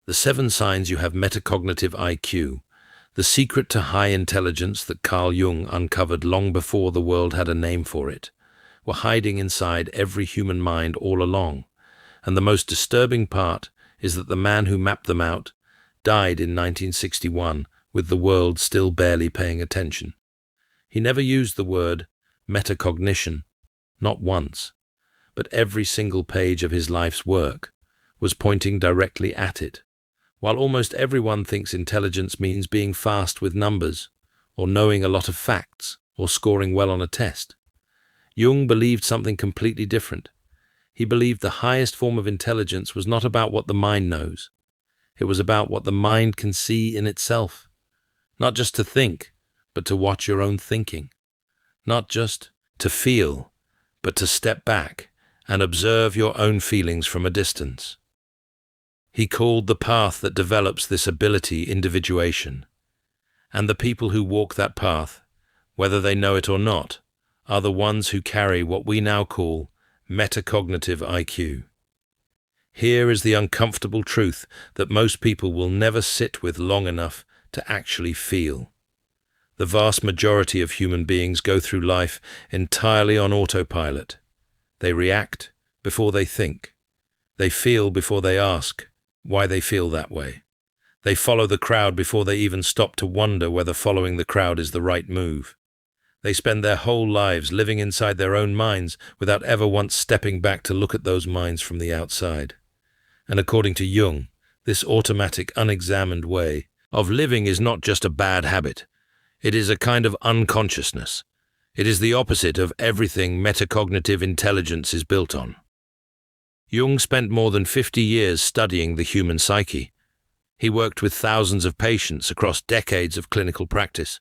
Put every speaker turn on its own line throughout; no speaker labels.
The 7 signs you have metacognitive IQ, the secret to high intelligence that Carl Jung uncovered long before the world had a name for it, were hiding inside every human mind all along. And the most disturbing part is that the man who mapped them out died in 1961, with the world still barely paying attention. He never used the word metacognition, not once, but every single page of his life's work was pointing directly at it. While almost everyone thinks intelligence means being fast with numbers, or knowing a lot of facts, or scoring well on a test, Jung believed something completely different. He believed the highest form of intelligence was not about what the mind knows. It was about what the mind can see in itself. Not just to think, but to watch your own thinking. Not just to feel, but to step back and observe your own feelings from a distance. He called the path that develops this ability individuation. And the people who walk that path, whether they know it or not, are the ones who carry what we now call metacognitive IQ. Here is the uncomfortable truth that most people will never sit with long enough to actually feel. The vast majority of human beings go through life entirely on autopilot. They react before they think. They feel before they ask why they feel that way. They follow the crowd before they even stop to wonder whether following the crowd is the right move. They spend their whole lives living inside their own minds without ever once stepping back to look at those minds from the outside. And according to Jung, this automatic, unexamined way of living is not just a bad habit. It is a kind of unconsciousness. It is the opposite of everything metacognitive intelligence is built on. Jung spent more than 50 years studying the human psyche. He worked with thousands of patients across decades of clinical practice.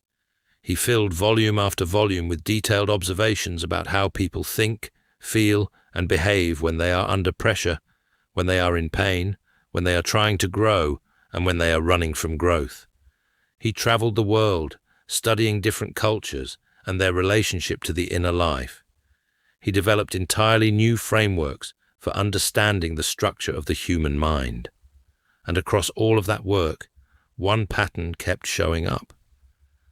He filled volume after volume with detailed observations about how people think, feel, and behave when they are under pressure, when they are in pain, when they are trying to grow, and when they are running from growth. He traveled the world, studying different cultures and their relationship to the inner life. He developed entirely new frameworks for understanding the structure of the human mind. And across all of that work, one pattern kept showing up.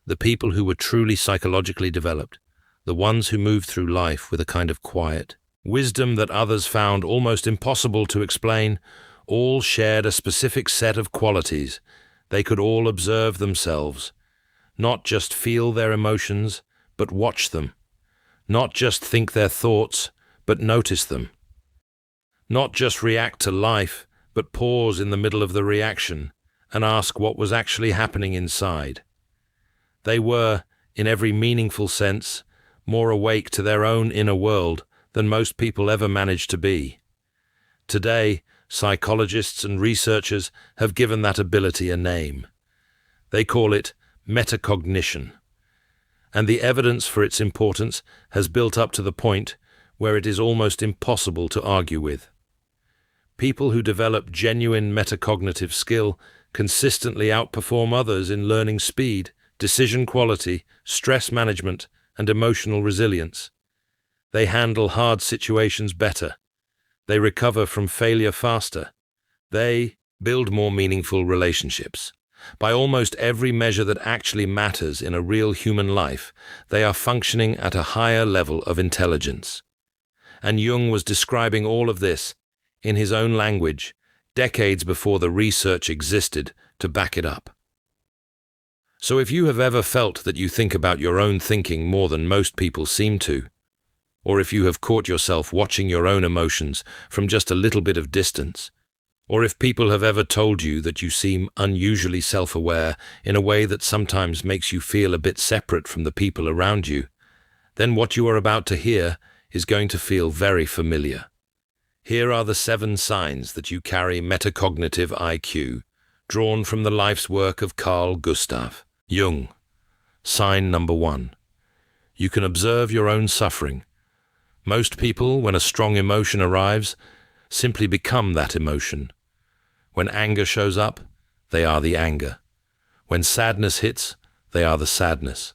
The people who were truly psychologically developed, the ones who moved through life with a kind of quiet wisdom that others found almost impossible to explain, all shared a specific set of qualities. They could all observe themselves, not just feel their emotions, but watch them. Not just think their thoughts, but notice them. Not just react to life, but pause in the middle of the reaction and ask what was actually happening inside. They were, in every meaningful sense, more awake to their own inner world than most people ever managed to be. Today, psychologists and researchers have given that ability a name. They call it metacognition. And the evidence for its importance has built up to the point where it is almost impossible to argue with. People who develop genuine metacognitive skill consistently outperform others in learning speed, decision quality, stress management, and emotional resilience. They handle hard situations better. They recover from failure faster. They build more meaningful relationships. By almost every measure that actually matters in a real human life, they are functioning at a higher level of intelligence. And Jung was describing all of this in his own language, decades before the research existed to back it up. So if you have ever felt that you think about your own thinking more than most people seem to, or if you have caught yourself watching your own emotions from just a little bit of distance, or if people have ever told you that you seem unusually self-aware in a way that sometimes makes you feel a bit separate from the people around you, then what you are about to hear is going to feel very familiar. Here are the 7 signs that you carry metacognitive IQ, drawn from the life's work of Carl Gustav Jung. Sign number 1. You can observe your own suffering. Most people, when a strong emotion arrives, simply become that emotion. When anger shows up, they are the anger. When sadness hits, they are the sadness.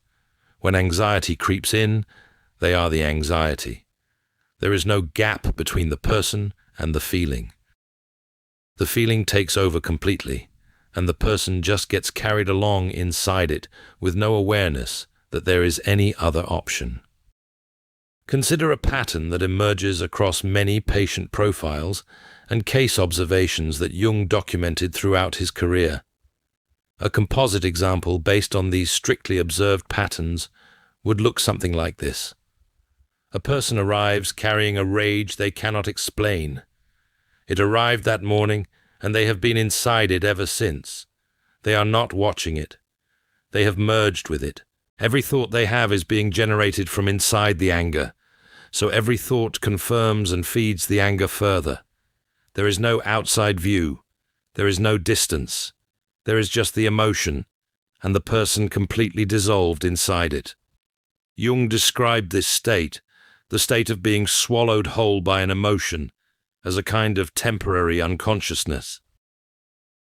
When anxiety creeps in, they are the anxiety. There is no gap between the person and the feeling. The feeling takes over completely, and the person just gets carried along inside it with no awareness that there is any other option. Consider a pattern that emerges across many patient profiles and case observations that Jung documented throughout his career. A composite example based on these strictly observed patterns would look something like this. A person arrives carrying a rage they cannot explain. It arrived that morning, and they have been inside it ever since. They are not watching it. They have merged with it. Every thought they have is being generated from inside the anger, so every thought confirms and feeds the anger further. There is no outside view. There is no distance. There is just the emotion, and the person completely dissolved inside it. Jung described this state, the state of being swallowed whole by an emotion, as a kind of temporary unconsciousness.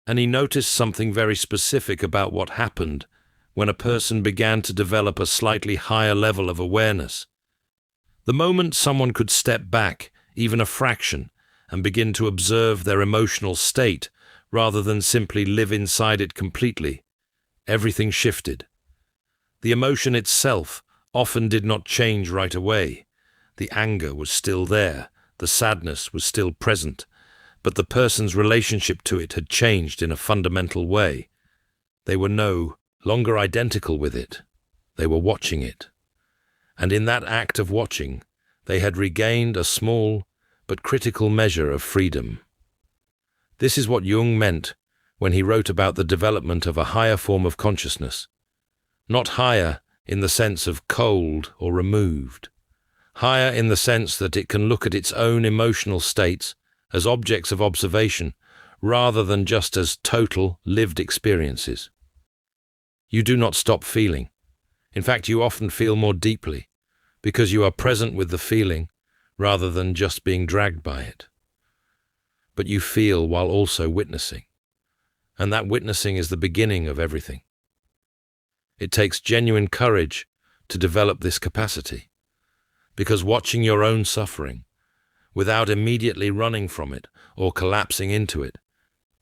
And he noticed something very specific about what happened when a person began to develop a slightly higher level of awareness. The moment someone could step back, even a fraction, and begin to observe their emotional state, rather than simply live inside it completely, everything shifted. The emotion itself often did not change right away. The anger was still there, the sadness was still present, but the person's relationship to it had changed in a fundamental way. They were no longer identical with it. They were watching it. And in that act of watching, they had regained a small but critical measure of freedom. This is what Jung meant when he wrote about the development of a higher form of consciousness. Not higher in the sense of cold or removed. Higher in the sense that it can look at its own emotional states as objects of observation rather than just as total lived experiences. You do not stop feeling. In fact, you often feel more deeply because you are present with the feeling rather than just being dragged by it. But you feel while also witnessing, and that witnessing is the beginning of everything. It takes genuine courage to develop this capacity, because watching your own suffering, without immediately running from it or collapsing into it,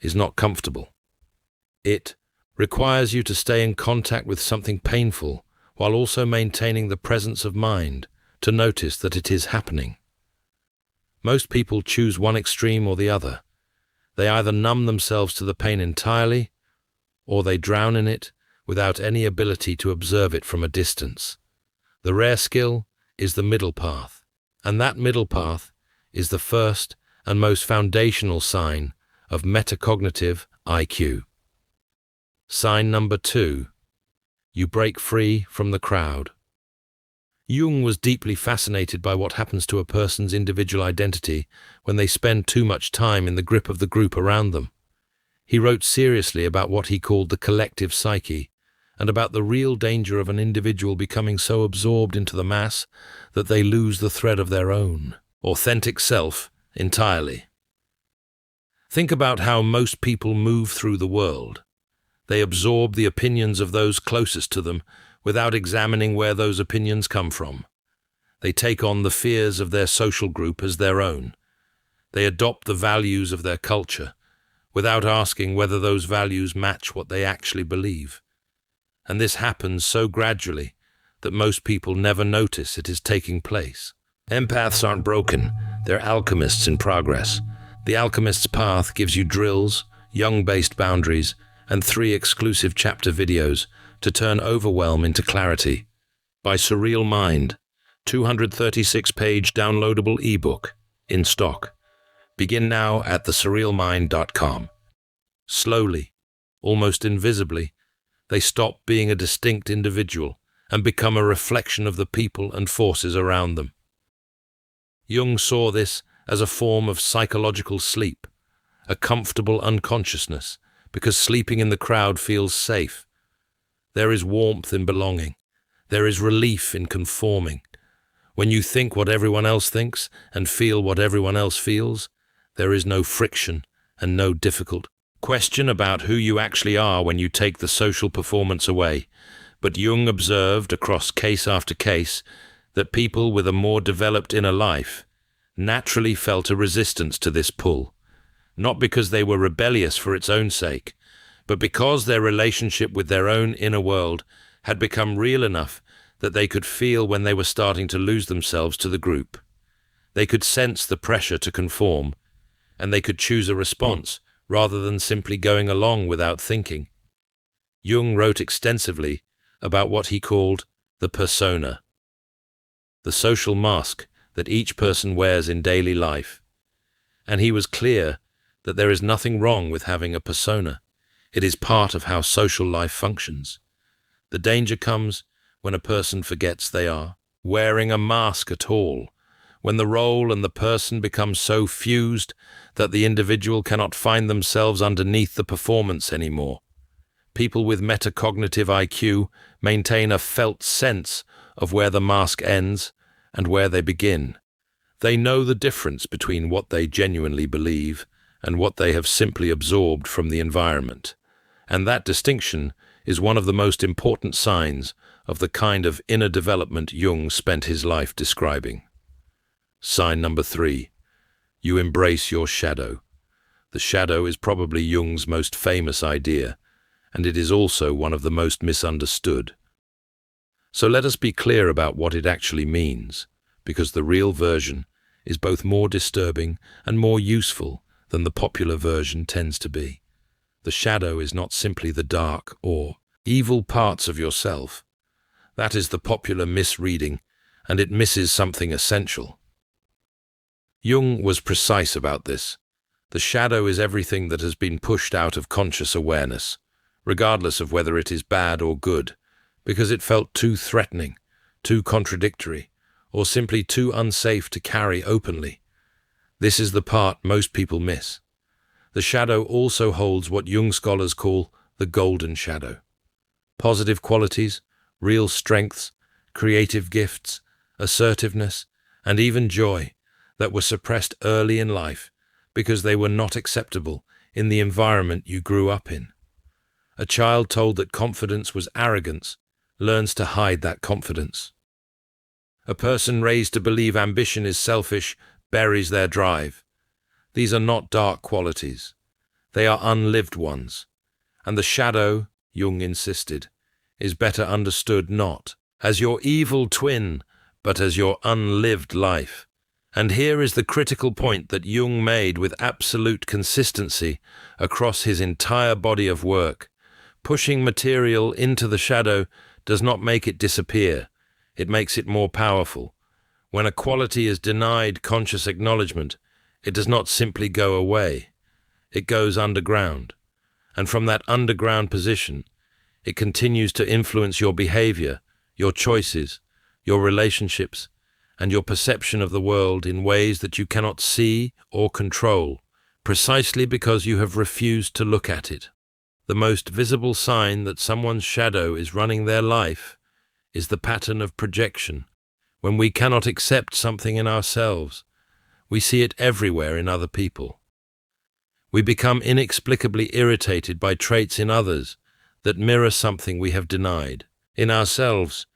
is not comfortable. It requires you to stay in contact with something painful while also maintaining the presence of mind to notice that it is happening. Most people choose one extreme or the other. They either numb themselves to the pain entirely, or they drown in it without any ability to observe it from a distance. The rare skill is the middle path, and that middle path is the first and most foundational sign of metacognitive IQ. Sign number 2. You break free from the crowd. Jung was deeply fascinated by what happens to a person's individual identity when they spend too much time in the grip of the group around them. He wrote seriously about what he called the collective psyche, and about the real danger of an individual becoming so absorbed into the mass that they lose the thread of their own, authentic self entirely. Think about how most people move through the world. They absorb the opinions of those closest to them without examining where those opinions come from. They take on the fears of their social group as their own. They adopt the values of their culture without asking whether those values match what they actually believe. And this happens so gradually that most people never notice it is taking place. Empaths aren't broken, they're alchemists in progress. The Alchemist's Path gives you drills, Jung-based boundaries, and 3 exclusive chapter videos to turn overwhelm into clarity. By Surreal Mind, 236-page downloadable ebook, in stock. Begin now at thesurrealmind.com. Slowly, almost invisibly, they stop being a distinct individual and become a reflection of the people and forces around them. Jung saw this as a form of psychological sleep, a comfortable unconsciousness, because sleeping in the crowd feels safe. There is warmth in belonging. There is relief in conforming. When you think what everyone else thinks and feel what everyone else feels, there is no friction and no difficult question about who you actually are when you take the social performance away. But Jung observed across case after case that people with a more developed inner life naturally felt a resistance to this pull. not because they were rebellious for its own sake, but because their relationship with their own inner world had become real enough that they could feel when they were starting to lose themselves to the group. They could sense the pressure to conform, and they could choose a response rather than simply going along without thinking. Jung wrote extensively about what he called the persona, the social mask that each person wears in daily life. And he was clear that there is nothing wrong with having a persona. It is part of how social life functions. The danger comes when a person forgets they are wearing a mask at all, when the role and the person become so fused that the individual cannot find themselves underneath the performance anymore. People with metacognitive IQ maintain a felt sense of where the mask ends and where they begin. They know the difference between what they genuinely believe and what they have simply absorbed from the environment. And that distinction is one of the most important signs of the kind of inner development Jung spent his life describing. Sign number 3. You embrace your shadow. The shadow is probably Jung's most famous idea, and it is also one of the most misunderstood. So let us be clear about what it actually means, because the real version is both more disturbing and more useful than the popular version tends to be. The shadow is not simply the dark or evil parts of yourself. That is the popular misreading, and it misses something essential. Jung was precise about this. The shadow is everything that has been pushed out of conscious awareness, regardless of whether it is bad or good, because it felt too threatening, too contradictory, or simply too unsafe to carry openly. This is the part most people miss. The shadow also holds what Jung scholars call the golden shadow. Positive qualities, real strengths, creative gifts, assertiveness, and even joy that were suppressed early in life because they were not acceptable in the environment you grew up in. A child told that confidence was arrogance learns to hide that confidence. A person raised to believe ambition is selfish buries their drive. These are not dark qualities. They are unlived ones. And the shadow, Jung insisted, is better understood not as your evil twin, but as your unlived life. And here is the critical point that Jung made with absolute consistency across his entire body of work. Pushing material into the shadow does not make it disappear. It makes it more powerful. When a quality is denied conscious acknowledgement, it does not simply go away. It goes underground. And from that underground position, it continues to influence your behavior, your choices, your relationships, and your perception of the world in ways that you cannot see or control, precisely because you have refused to look at it. The most visible sign that someone's shadow is running their life is the pattern of projection. When we cannot accept something in ourselves, we see it everywhere in other people. We become inexplicably irritated by traits in others that mirror something we have denied. In ourselves,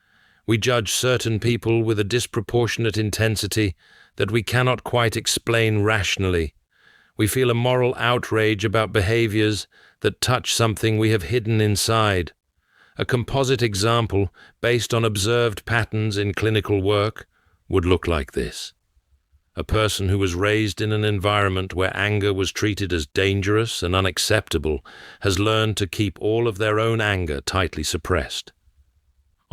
we judge certain people with a disproportionate intensity that we cannot quite explain rationally. We feel a moral outrage about behaviors that touch something we have hidden inside. A composite example, based on observed patterns in clinical work, would look like this. A person who was raised in an environment where anger was treated as dangerous and unacceptable has learned to keep all of their own anger tightly suppressed.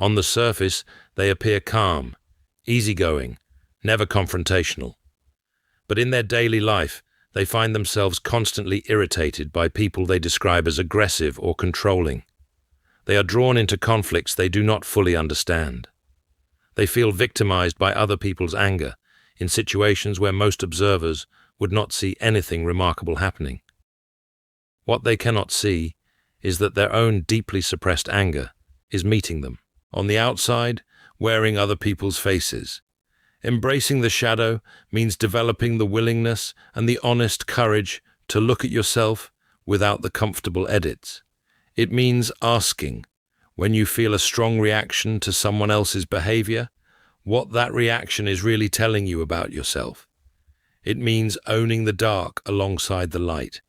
On the surface, they appear calm, easygoing, never confrontational. But in their daily life, they find themselves constantly irritated by people they describe as aggressive or controlling. They are drawn into conflicts they do not fully understand. They feel victimized by other people's anger in situations where most observers would not see anything remarkable happening. What they cannot see is that their own deeply suppressed anger is meeting them on the outside, wearing other people's faces. Embracing the shadow means developing the willingness and the honest courage to look at yourself without the comfortable edits. It means asking, when you feel a strong reaction to someone else's behavior, what that reaction is really telling you about yourself. It means owning the dark alongside the light,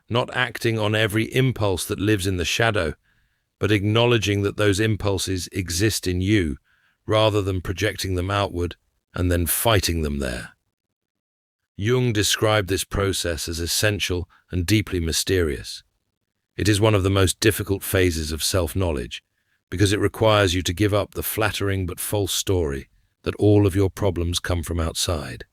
not acting on every impulse that lives in the shadow, but acknowledging that those impulses exist in you, rather than projecting them outward and then fighting them there. Jung described this process as essential and deeply mysterious. It is one of the most difficult phases of self-knowledge, because it requires you to give up the flattering but false story that all of your problems come from outside.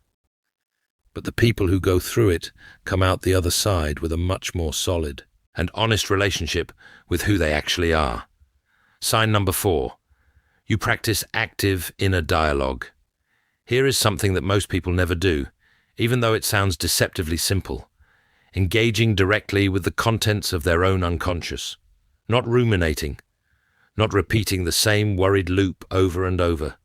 But the people who go through it come out the other side with a much more solid and honest relationship with who they actually are. Sign number 4. You practice active inner dialogue. Here is something that most people never do, even though it sounds deceptively simple. Engaging directly with the contents of their own unconscious, not ruminating, not repeating the same worried loop over and over,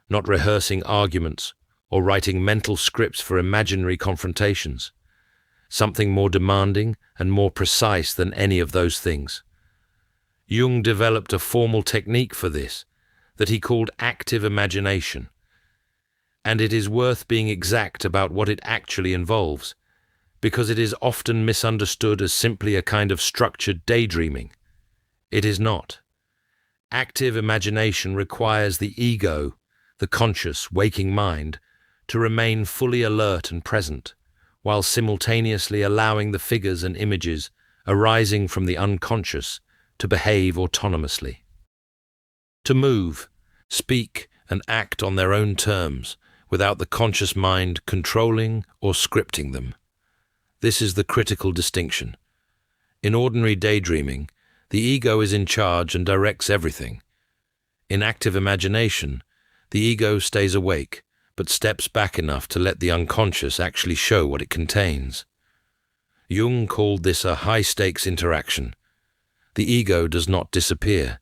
not rehearsing arguments or writing mental scripts for imaginary confrontations. Something more demanding and more precise than any of those things. Jung developed a formal technique for this that he called active imagination. And it is worth being exact about what it actually involves, because it is often misunderstood as simply a kind of structured daydreaming. It is not. Active imagination requires the ego, the conscious, waking mind, to remain fully alert and present, while simultaneously allowing the figures and images arising from the unconscious to behave autonomously. To move, speak, and act on their own terms, without the conscious mind controlling or scripting them. This is the critical distinction. In ordinary daydreaming, the ego is in charge and directs everything. In active imagination, the ego stays awake, but steps back enough to let the unconscious actually show what it contains. Jung called this a high-stakes interaction. The ego does not disappear.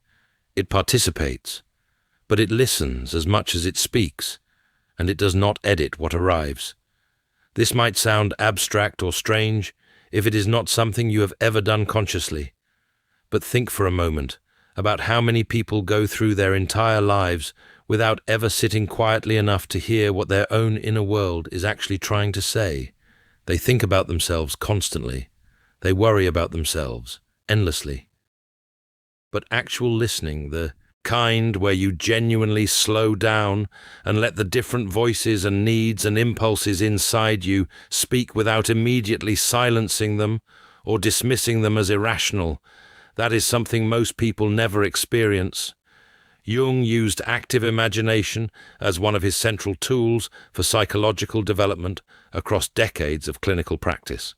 It participates, but it listens as much as it speaks, and it does not edit what arrives. This might sound abstract or strange if it is not something you have ever done consciously. But think for a moment about how many people go through their entire lives without ever sitting quietly enough to hear what their own inner world is actually trying to say. They think about themselves constantly. They worry about themselves endlessly. But actual listening, the kind where you genuinely slow down and let the different voices and needs and impulses inside you speak without immediately silencing them or dismissing them as irrational, that is something most people never experience. Jung used active imagination as one of his central tools for psychological development across decades of clinical practice.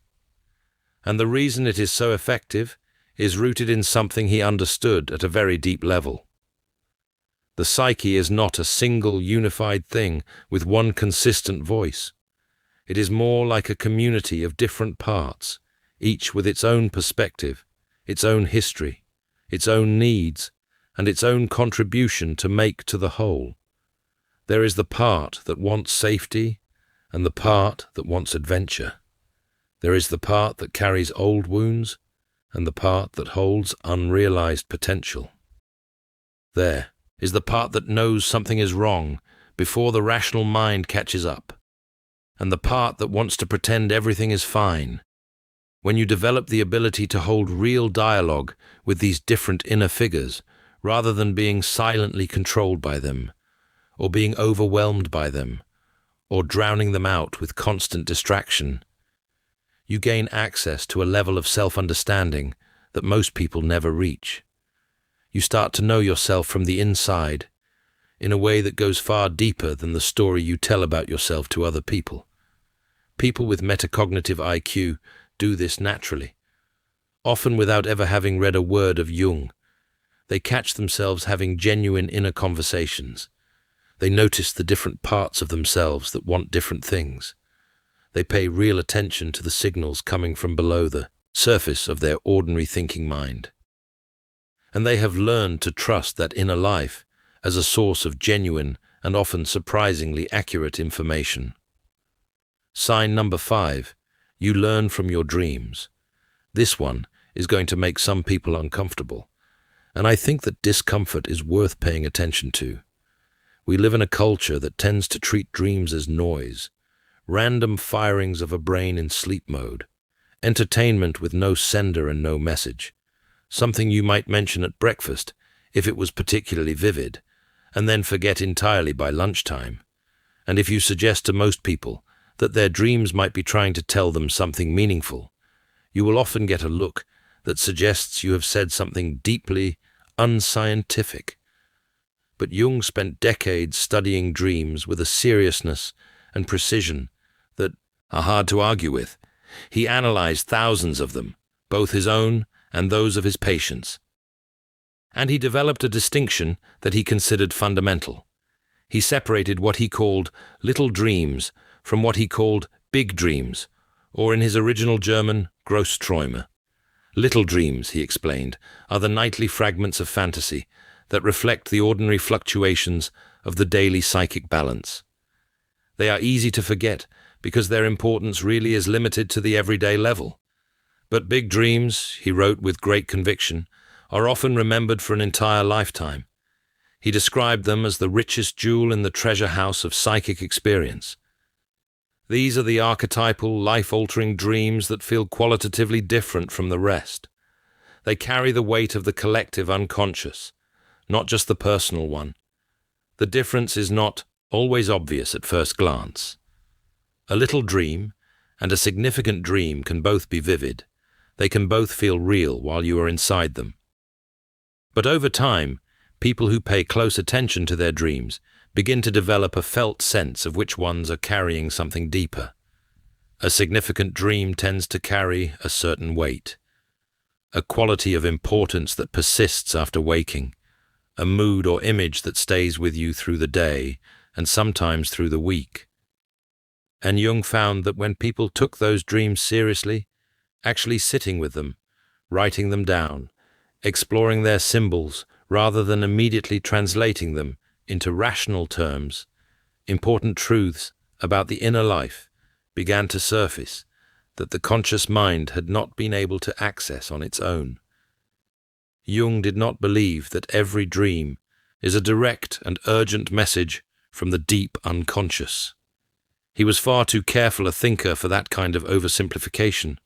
And the reason it is so effective is rooted in something he understood at a very deep level. The psyche is not a single unified thing with one consistent voice. It is more like a community of different parts, each with its own perspective, its own history, its own needs, and its own contribution to make to the whole. There is the part that wants safety and the part that wants adventure. There is the part that carries old wounds and the part that holds unrealized potential. There is the part that knows something is wrong before the rational mind catches up, and the part that wants to pretend everything is fine. When you develop the ability to hold real dialogue with these different inner figures, rather than being silently controlled by them, or being overwhelmed by them, or drowning them out with constant distraction, you gain access to a level of self-understanding that most people never reach. You start to know yourself from the inside, in a way that goes far deeper than the story you tell about yourself to other people. People with metacognitive IQ do this naturally, often without ever having read a word of Jung. They catch themselves having genuine inner conversations. They notice the different parts of themselves that want different things. They pay real attention to the signals coming from below the surface of their ordinary thinking mind. And they have learned to trust that inner life as a source of genuine and often surprisingly accurate information. Sign number 5, you learn from your dreams. This one is going to make some people uncomfortable, and I think that discomfort is worth paying attention to. We live in a culture that tends to treat dreams as noise, random firings of a brain in sleep mode, entertainment with no sender and no message, something you might mention at breakfast if it was particularly vivid, and then forget entirely by lunchtime. And if you suggest to most people that their dreams might be trying to tell them something meaningful, you will often get a look that suggests you have said something deeply unscientific. But Jung spent decades studying dreams with a seriousness and precision that are hard to argue with. He analyzed thousands of them, both his own and those of his patients. And he developed a distinction that he considered fundamental. He separated what he called little dreams from what he called big dreams, or in his original German, Grossträume. Little dreams, he explained, are the nightly fragments of fantasy that reflect the ordinary fluctuations of the daily psychic balance. They are easy to forget because their importance really is limited to the everyday level. But big dreams, he wrote with great conviction, are often remembered for an entire lifetime. He described them as the richest jewel in the treasure house of psychic experience. These are the archetypal, life-altering dreams that feel qualitatively different from the rest. They carry the weight of the collective unconscious, not just the personal one. The difference is not always obvious at first glance. A little dream and a significant dream can both be vivid. They can both feel real while you are inside them. But over time, people who pay close attention to their dreams begin to develop a felt sense of which ones are carrying something deeper. A significant dream tends to carry a certain weight, a quality of importance that persists after waking, a mood or image that stays with you through the day and sometimes through the week. And Jung found that when people took those dreams seriously, actually sitting with them, writing them down, exploring their symbols rather than immediately translating them into rational terms, important truths about the inner life began to surface that the conscious mind had not been able to access on its own. Jung did not believe that every dream is a direct and urgent message from the deep unconscious. He was far too careful a thinker for that kind of oversimplification.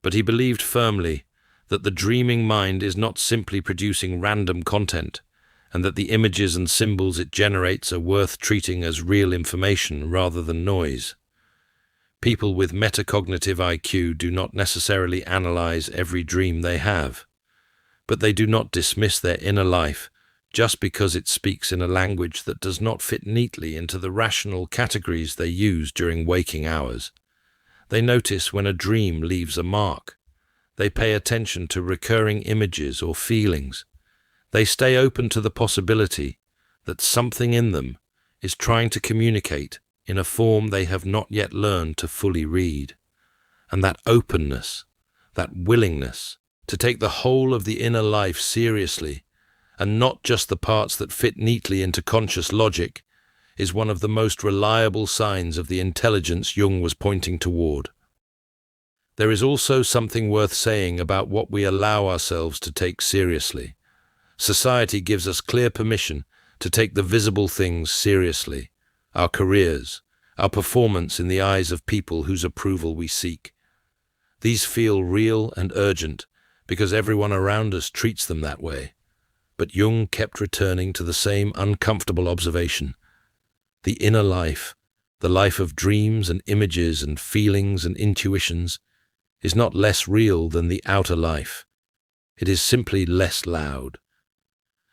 But he believed firmly that the dreaming mind is not simply producing random content, and that the images and symbols it generates are worth treating as real information rather than noise. People with metacognitive IQ do not necessarily analyze every dream they have, but they do not dismiss their inner life just because it speaks in a language that does not fit neatly into the rational categories they use during waking hours. They notice when a dream leaves a mark. They pay attention to recurring images or feelings. They stay open to the possibility that something in them is trying to communicate in a form they have not yet learned to fully read. And that openness, that willingness to take the whole of the inner life seriously, and not just the parts that fit neatly into conscious logic, is one of the most reliable signs of the intelligence Jung was pointing toward. There is also something worth saying about what we allow ourselves to take seriously. Society gives us clear permission to take the visible things seriously, our careers, our performance in the eyes of people whose approval we seek. These feel real and urgent because everyone around us treats them that way. But Jung kept returning to the same uncomfortable observation. The inner life, the life of dreams and images and feelings and intuitions, is not less real than the outer life. It is simply less loud.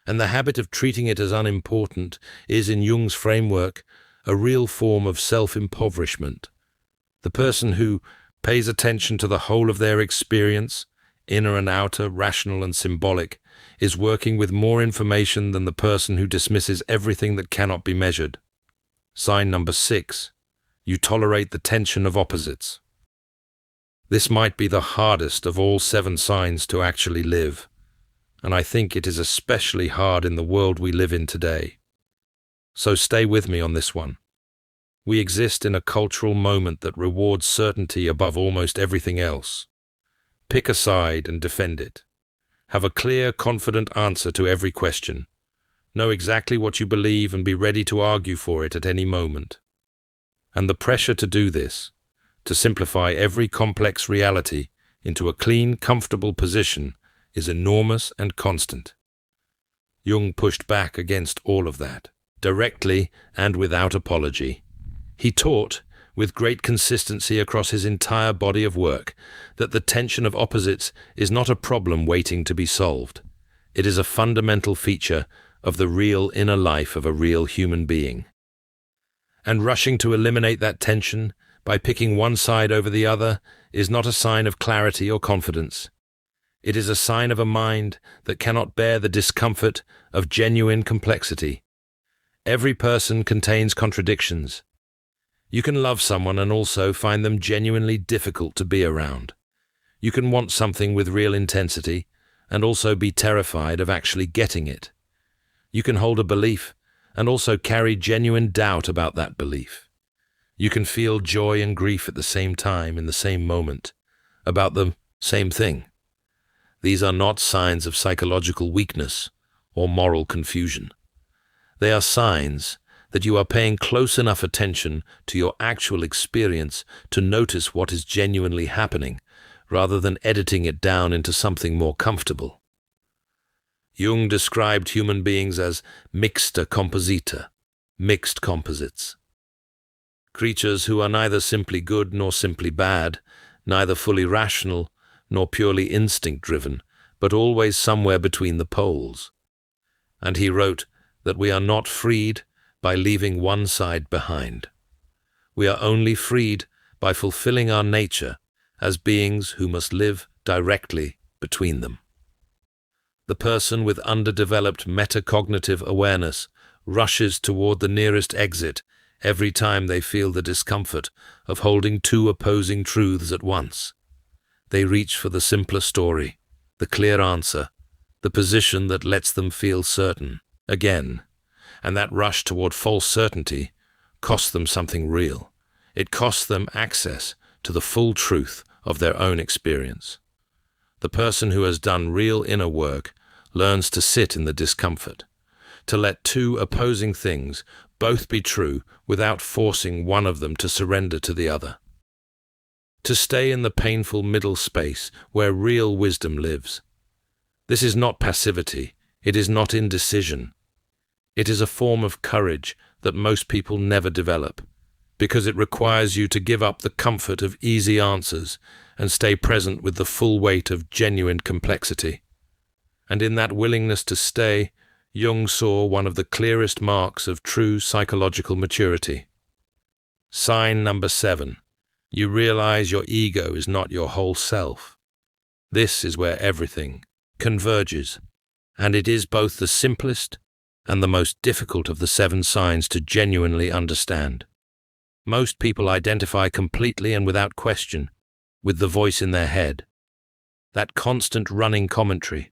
And the habit of treating it as unimportant is, in Jung's framework, a real form of self-impoverishment. The person who pays attention to the whole of their experience, inner and outer, rational and symbolic, is working with more information than the person who dismisses everything that cannot be measured. Sign number 6. You tolerate the tension of opposites. This might be the hardest of all 7 signs to actually live, and I think it is especially hard in the world we live in today. So stay with me on this one. We exist in a cultural moment that rewards certainty above almost everything else. Pick a side and defend it. Have a clear, confident answer to every question. Know exactly what you believe and be ready to argue for it at any moment. And the pressure to do this, to simplify every complex reality into a clean, comfortable position, is enormous and constant. Jung pushed back against all of that, directly and without apology. He taught, with great consistency across his entire body of work, that the tension of opposites is not a problem waiting to be solved. It is a fundamental feature of the real inner life of a real human being. And rushing to eliminate that tension by picking one side over the other is not a sign of clarity or confidence. It is a sign of a mind that cannot bear the discomfort of genuine complexity. Every person contains contradictions. You can love someone and also find them genuinely difficult to be around. You can want something with real intensity and also be terrified of actually getting it. You can hold a belief and also carry genuine doubt about that belief. You can feel joy and grief at the same time in the same moment, about the same thing. These are not signs of psychological weakness or moral confusion. They are signs that you are paying close enough attention to your actual experience to notice what is genuinely happening, rather than editing it down into something more comfortable. Jung described human beings as mixta composita, mixed composites. Creatures who are neither simply good nor simply bad, neither fully rational nor purely instinct-driven, but always somewhere between the poles. And he wrote that we are not freed by leaving one side behind. We are only freed by fulfilling our nature as beings who must live directly between them. The person with underdeveloped metacognitive awareness rushes toward the nearest exit every time they feel the discomfort of holding two opposing truths at once. They reach for the simpler story, the clear answer, the position that lets them feel certain again. And that rush toward false certainty costs them something real. It costs them access to the full truth of their own experience. The person who has done real inner work learns to sit in the discomfort, to let two opposing things both be true without forcing one of them to surrender to the other. To stay in the painful middle space where real wisdom lives. This is not passivity. It is not indecision. It is a form of courage that most people never develop, because it requires you to give up the comfort of easy answers and stay present with the full weight of genuine complexity. And in that willingness to stay, Jung saw one of the clearest marks of true psychological maturity. Sign number 7. You realize your ego is not your whole self. This is where everything converges, and it is both the simplest and the most difficult of the 7 signs to genuinely understand. Most people identify completely and without question with the voice in their head, that constant running commentary,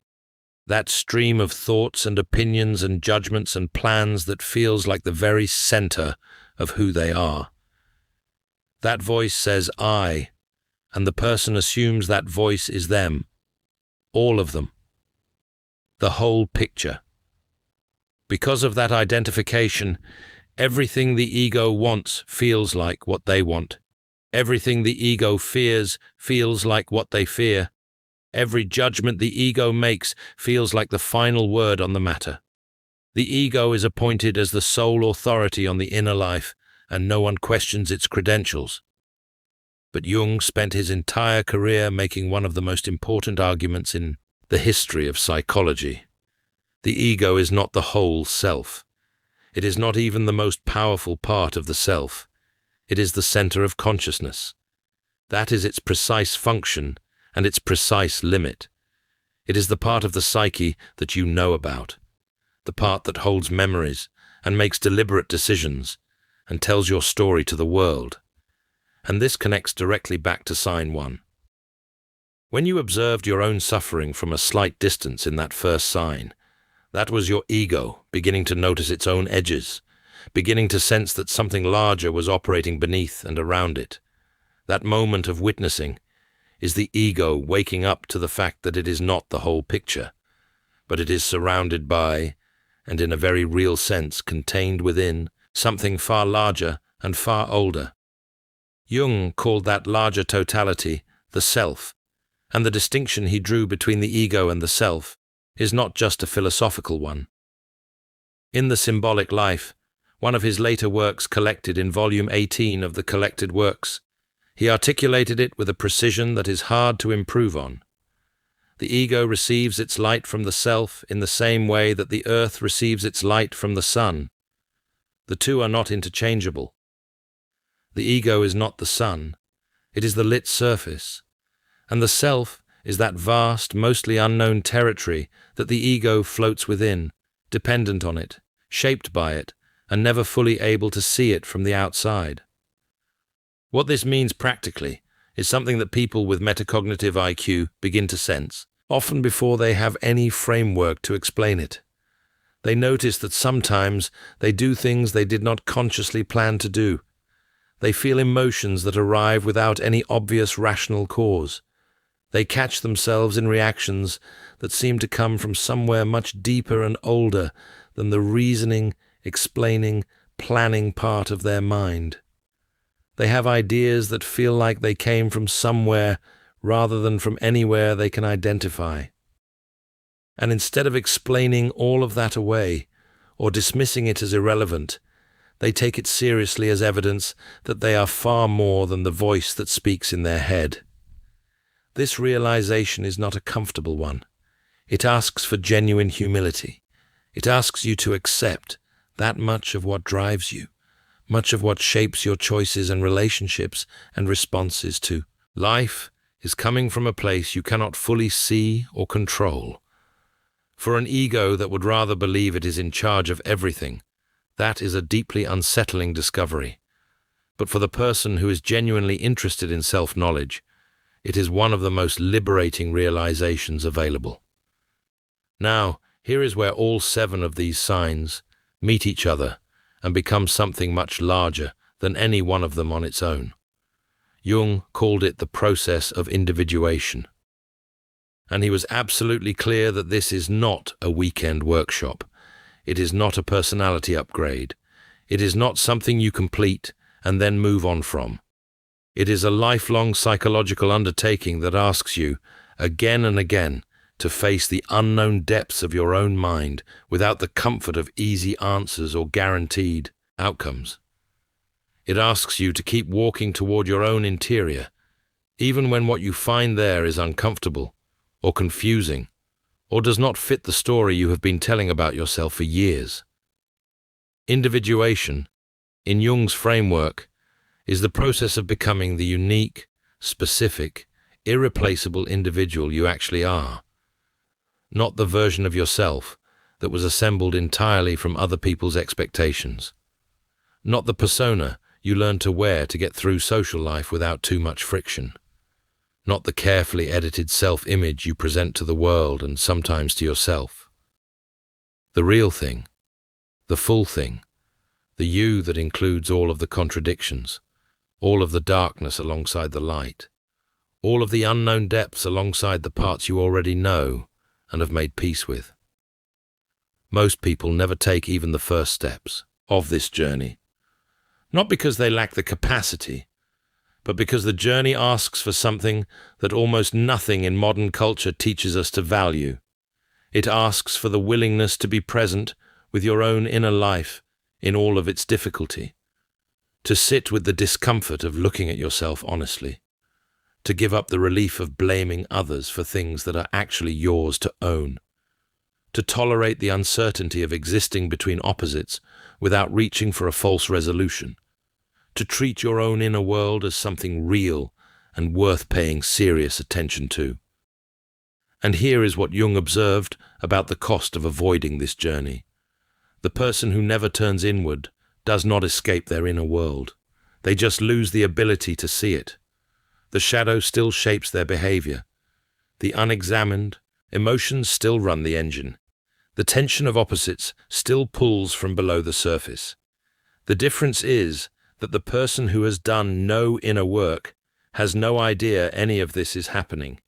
that stream of thoughts and opinions and judgments and plans that feels like the very center of who they are. That voice says I, and the person assumes that voice is them, all of them, the whole picture. Because of that identification, everything the ego wants feels like what they want. Everything the ego fears feels like what they fear. Every judgment the ego makes feels like the final word on the matter. The ego is appointed as the sole authority on the inner life, and no one questions its credentials. But Jung spent his entire career making one of the most important arguments in the history of psychology. The ego is not the whole self. It is not even the most powerful part of the self. It is the center of consciousness. That is its precise function and its precise limit. It is the part of the psyche that you know about, the part that holds memories and makes deliberate decisions and tells your story to the world. And this connects directly back to sign 1. When you observed your own suffering from a slight distance in that first sign, that was your ego beginning to notice its own edges, beginning to sense that something larger was operating beneath and around it. That moment of witnessing is the ego waking up to the fact that it is not the whole picture, but it is surrounded by, and in a very real sense contained within, something far larger and far older Jung called that larger totality the self, and the distinction he drew between the ego and the self is not just a philosophical one. In the Symbolic Life, one of his later works collected in volume 18 of the Collected Works, he articulated it with a precision that is hard to improve on. The ego receives its light from the self in the same way that the earth receives its light from the sun. The two are not interchangeable. The ego is not the sun, it is the lit surface, and the self is that vast, mostly unknown territory that the ego floats within, dependent on it, shaped by it, and never fully able to see it from the outside. What this means practically is something that people with metacognitive IQ begin to sense, often before they have any framework to explain it. They notice that sometimes they do things they did not consciously plan to do. They feel emotions that arrive without any obvious rational cause. They catch themselves in reactions that seem to come from somewhere much deeper and older than the reasoning, explaining, planning part of their mind. They have ideas that feel like they came from somewhere rather than from anywhere they can identify. And instead of explaining all of that away or dismissing it as irrelevant, they take it seriously as evidence that they are far more than the voice that speaks in their head. This realization is not a comfortable one. It asks for genuine humility. It asks you to accept that much of what drives you, much of what shapes your choices and relationships and responses to life is coming from a place you cannot fully see or control. For an ego that would rather believe it is in charge of everything, that is a deeply unsettling discovery. But for the person who is genuinely interested in self-knowledge, it is one of the most liberating realizations available. Now, here is where all 7 of these signs meet each other and become something much larger than any one of them on its own. Jung called it the process of individuation. And he was absolutely clear that this is not a weekend workshop. It is not a personality upgrade. It is not something you complete and then move on from. It is a lifelong psychological undertaking that asks you, again and again, to face the unknown depths of your own mind without the comfort of easy answers or guaranteed outcomes. It asks you to keep walking toward your own interior, even when what you find there is uncomfortable or confusing, or does not fit the story you have been telling about yourself for years. Individuation, in Jung's framework, is the process of becoming the unique, specific, irreplaceable individual you actually are, not the version of yourself that was assembled entirely from other people's expectations, not the persona you learn to wear to get through social life without too much friction, not the carefully edited self-image you present to the world and sometimes to yourself. The real thing, the full thing, the you that includes all of the contradictions, all of the darkness alongside the light, all of the unknown depths alongside the parts you already know and have made peace with. Most people never take even the first steps of this journey, not because they lack the capacity, but because the journey asks for something that almost nothing in modern culture teaches us to value. It asks for the willingness to be present with your own inner life in all of its difficulty, to sit with the discomfort of looking at yourself honestly, to give up the relief of blaming others for things that are actually yours to own, to tolerate the uncertainty of existing between opposites without reaching for a false resolution, to treat your own inner world as something real and worth paying serious attention to. And here is what Jung observed about the cost of avoiding this journey. The person who never turns inward does not escape their inner world. They just lose the ability to see it. The shadow still shapes their behavior. The unexamined emotions still run the engine. The tension of opposites still pulls from below the surface. The difference is that the person who has done no inner work has no idea any of this is happening.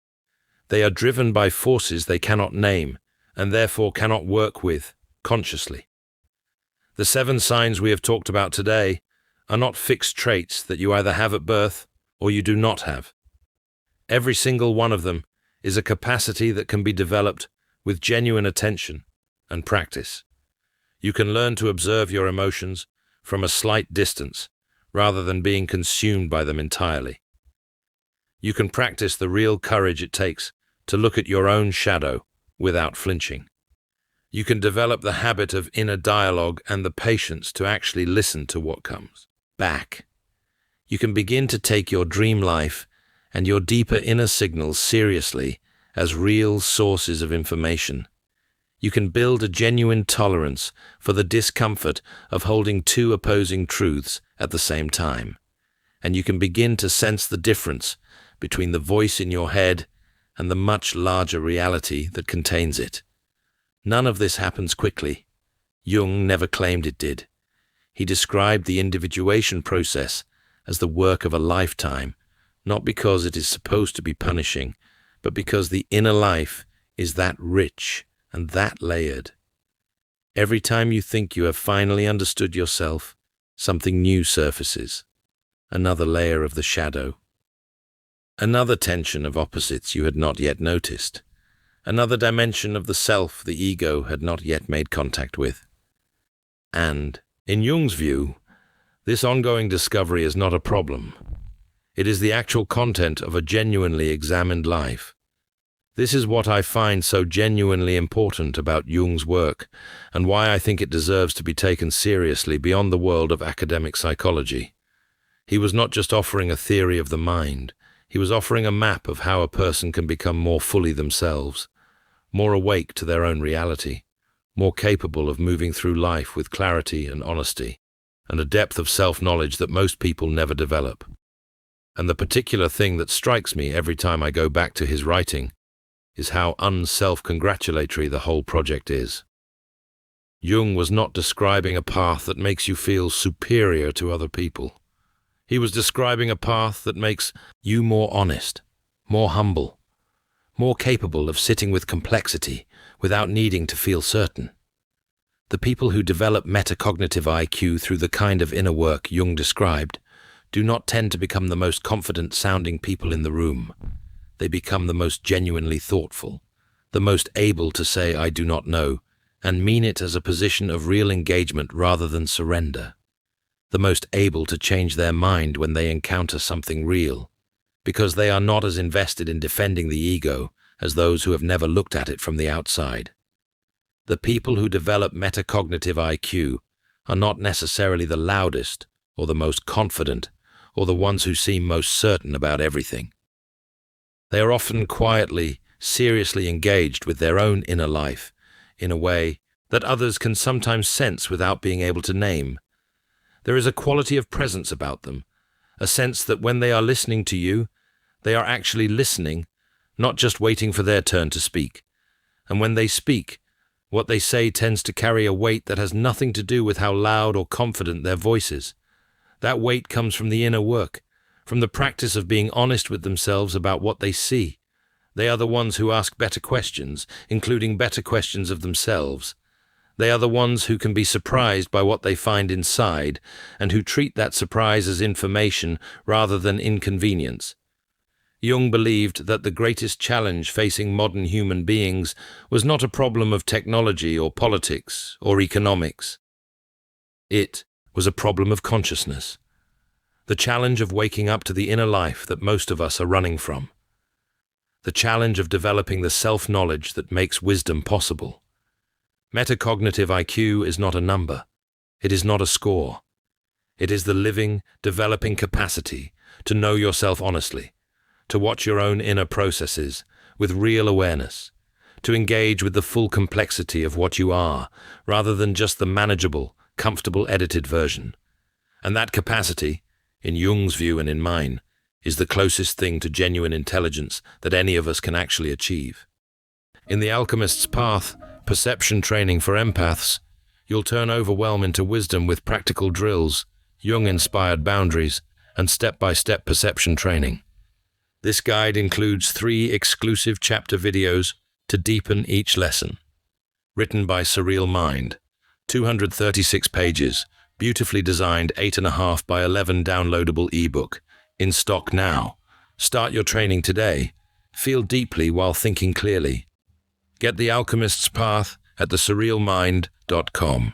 They are driven by forces they cannot name and therefore cannot work with consciously. The 7 signs we have talked about today are not fixed traits that you either have at birth or you do not have. Every single one of them is a capacity that can be developed with genuine attention and practice. You can learn to observe your emotions from a slight distance rather than being consumed by them entirely. You can practice the real courage it takes to look at your own shadow without flinching. You can develop the habit of inner dialogue and the patience to actually listen to what comes back. You can begin to take your dream life and your deeper inner signals seriously as real sources of information. You can build a genuine tolerance for the discomfort of holding two opposing truths at the same time. And you can begin to sense the difference between the voice in your head and the much larger reality that contains it. None of this happens quickly. Jung never claimed it did. He described the individuation process as the work of a lifetime, not because it is supposed to be punishing, but because the inner life is that rich and that layered. Every time you think you have finally understood yourself, something new surfaces, another layer of the shadow, another tension of opposites you had not yet noticed, another dimension of the self the ego had not yet made contact with. And, in Jung's view, this ongoing discovery is not a problem. It is the actual content of a genuinely examined life. This is what I find so genuinely important about Jung's work, and why I think it deserves to be taken seriously beyond the world of academic psychology. He was not just offering a theory of the mind, he was offering a map of how a person can become more fully themselves, more awake to their own reality, more capable of moving through life with clarity and honesty, and a depth of self-knowledge that most people never develop. And the particular thing that strikes me every time I go back to his writing is how unself-congratulatory the whole project is. Jung was not describing a path that makes you feel superior to other people. He was describing a path that makes you more honest, more humble, more capable of sitting with complexity without needing to feel certain. The people who develop metacognitive IQ through the kind of inner work Jung described do not tend to become the most confident-sounding people in the room. They become the most genuinely thoughtful, the most able to say "I do not know," and mean it as a position of real engagement rather than surrender. The most able to change their mind when they encounter something real, because they are not as invested in defending the ego as those who have never looked at it from the outside. The people who develop metacognitive IQ are not necessarily the loudest or the most confident or the ones who seem most certain about everything. They are often quietly, seriously engaged with their own inner life in a way that others can sometimes sense without being able to name. There is a quality of presence about them, a sense that when they are listening to you, they are actually listening, not just waiting for their turn to speak. And when they speak, what they say tends to carry a weight that has nothing to do with how loud or confident their voice is. That weight comes from the inner work, from the practice of being honest with themselves about what they see. They are the ones who ask better questions, including better questions of themselves. They are the ones who can be surprised by what they find inside, and who treat that surprise as information rather than inconvenience. Jung believed that the greatest challenge facing modern human beings was not a problem of technology or politics or economics. It was a problem of consciousness. The challenge of waking up to the inner life that most of us are running from. The challenge of developing the self-knowledge that makes wisdom possible. Metacognitive IQ is not a number. It is not a score. It is the living, developing capacity to know yourself honestly, to watch your own inner processes with real awareness, to engage with the full complexity of what you are, rather than just the manageable, comfortable edited version. And that capacity, in Jung's view and in mine, is the closest thing to genuine intelligence that any of us can actually achieve. In The Alchemist's Path, perception training for empaths, you'll turn overwhelm into wisdom with practical drills, Jung-inspired boundaries, and step-by-step perception training. This guide includes 3 exclusive chapter videos to deepen each lesson. Written by Surreal Mind, 236 pages, Beautifully designed 8.5 by 11 downloadable ebook. In stock now. Start your training today. Feel deeply while thinking clearly. Get The Alchemist's Path at thesurrealmind.com.